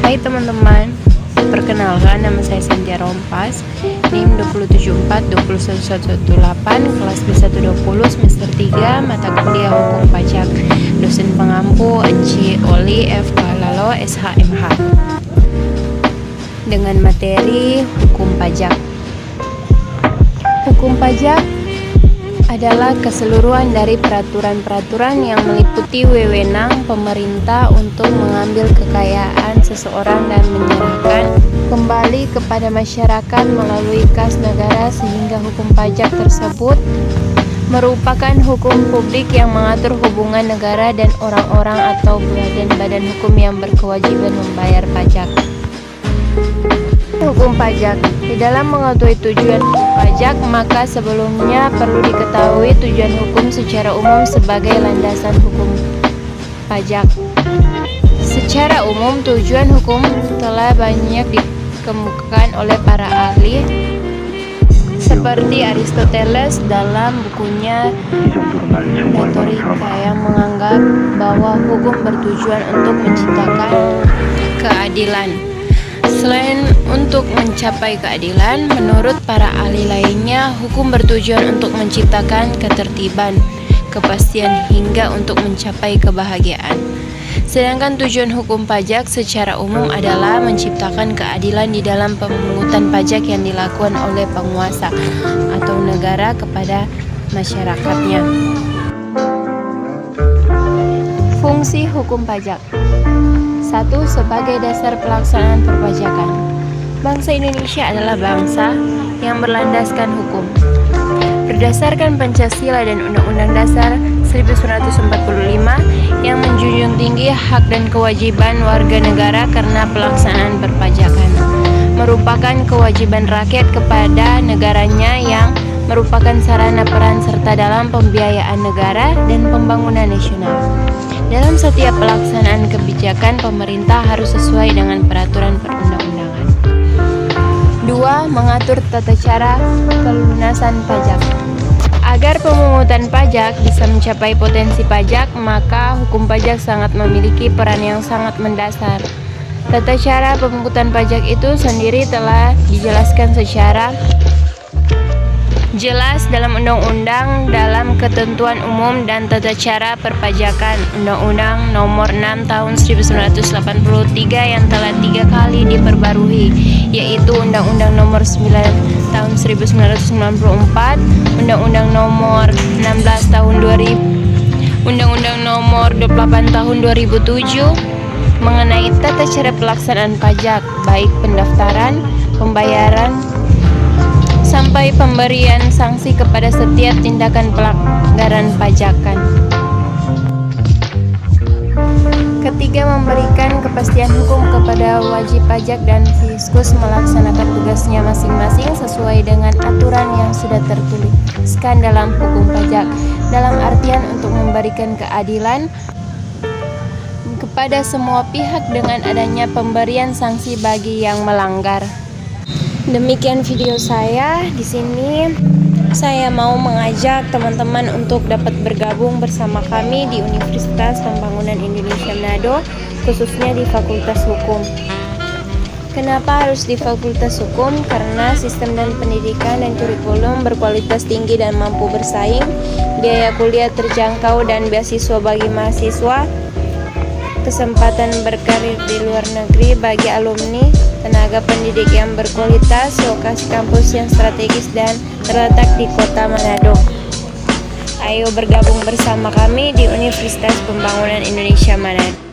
Hai teman-teman, perkenalkan nama saya Cynthia Rompas, NIM 2742118, kelas B120, semester 3, mata kuliah Hukum Pajak, dosen pengampu Enci Oli F. Kalalo, SHMH, dengan materi Hukum Pajak. Hukum pajak adalah keseluruhan dari peraturan-peraturan yang meliputi wewenang pemerintah untuk mengambil kekayaan seseorang dan menyerahkan kembali kepada masyarakat melalui kas negara, sehingga hukum pajak tersebut merupakan hukum publik yang mengatur hubungan negara dan orang-orang atau badan-badan hukum yang berkewajiban membayar pajak. Hukum pajak. Di dalam mengetahui tujuan hukum pajak, maka sebelumnya perlu diketahui tujuan hukum secara umum sebagai landasan hukum pajak. Secara umum, tujuan hukum telah banyak dikemukakan oleh para ahli seperti Aristoteles dalam bukunya Retorika, yang menganggap bahwa hukum bertujuan untuk menciptakan keadilan. Selain untuk mencapai keadilan, menurut para ahli lainnya, hukum bertujuan untuk menciptakan ketertiban, kepastian, hingga untuk mencapai kebahagiaan. Sedangkan tujuan hukum pajak secara umum adalah menciptakan keadilan di dalam pemungutan pajak yang dilakukan oleh penguasa atau negara kepada masyarakatnya. Fungsi hukum pajak. 1. Sebagai dasar pelaksanaan perpajakan. Bangsa Indonesia adalah bangsa yang berlandaskan hukum. Berdasarkan Pancasila dan Undang-Undang Dasar 1945 yang menjunjung tinggi hak dan kewajiban warga negara karena pelaksanaan perpajakan merupakan kewajiban rakyat kepada negaranya yang merupakan sarana peran serta dalam pembiayaan negara dan pembangunan nasional. Dalam setiap pelaksanaan kebijakan, pemerintah harus sesuai dengan peraturan perundang-undangan. 2. Mengatur tata cara pelunasan pajak. Agar pemungutan pajak bisa mencapai potensi pajak, maka hukum pajak sangat memiliki peran yang sangat mendasar. Tata cara pemungutan pajak itu sendiri telah dijelaskan secara jelas dalam Undang-Undang dalam Ketentuan Umum dan Tata Cara Perpajakan, Undang-Undang Nomor 6 Tahun 1983 yang telah 3 kali diperbarui, yaitu Undang-Undang Nomor 9 Tahun 1994, Undang-Undang Nomor 16 Tahun 2000, Undang-Undang Nomor 28 Tahun 2007 mengenai tata cara pelaksanaan pajak, baik pendaftaran, pembayaran, sampai pemberian sanksi kepada setiap tindakan pelanggaran pajakan. Ketiga, memberikan kepastian hukum kepada wajib pajak dan fiskus melaksanakan tugasnya masing-masing sesuai dengan aturan yang sudah tertuliskan dalam hukum pajak, dalam artian untuk memberikan keadilan kepada semua pihak dengan adanya pemberian sanksi bagi yang melanggar. Demikian video saya. Di sini saya mau mengajak teman-teman untuk dapat bergabung bersama kami di Universitas Pembangunan Indonesia Manado, khususnya di Fakultas Hukum. Kenapa harus di Fakultas Hukum? Karena sistem dan pendidikan dan kurikulum berkualitas tinggi dan mampu bersaing, biaya kuliah terjangkau dan beasiswa bagi mahasiswa, kesempatan berkarir di luar negeri bagi alumni, tenaga pendidik yang berkualitas, lokasi kampus yang strategis dan terletak di Kota Manado. Ayo bergabung bersama kami di Universitas Pembangunan Indonesia Manado.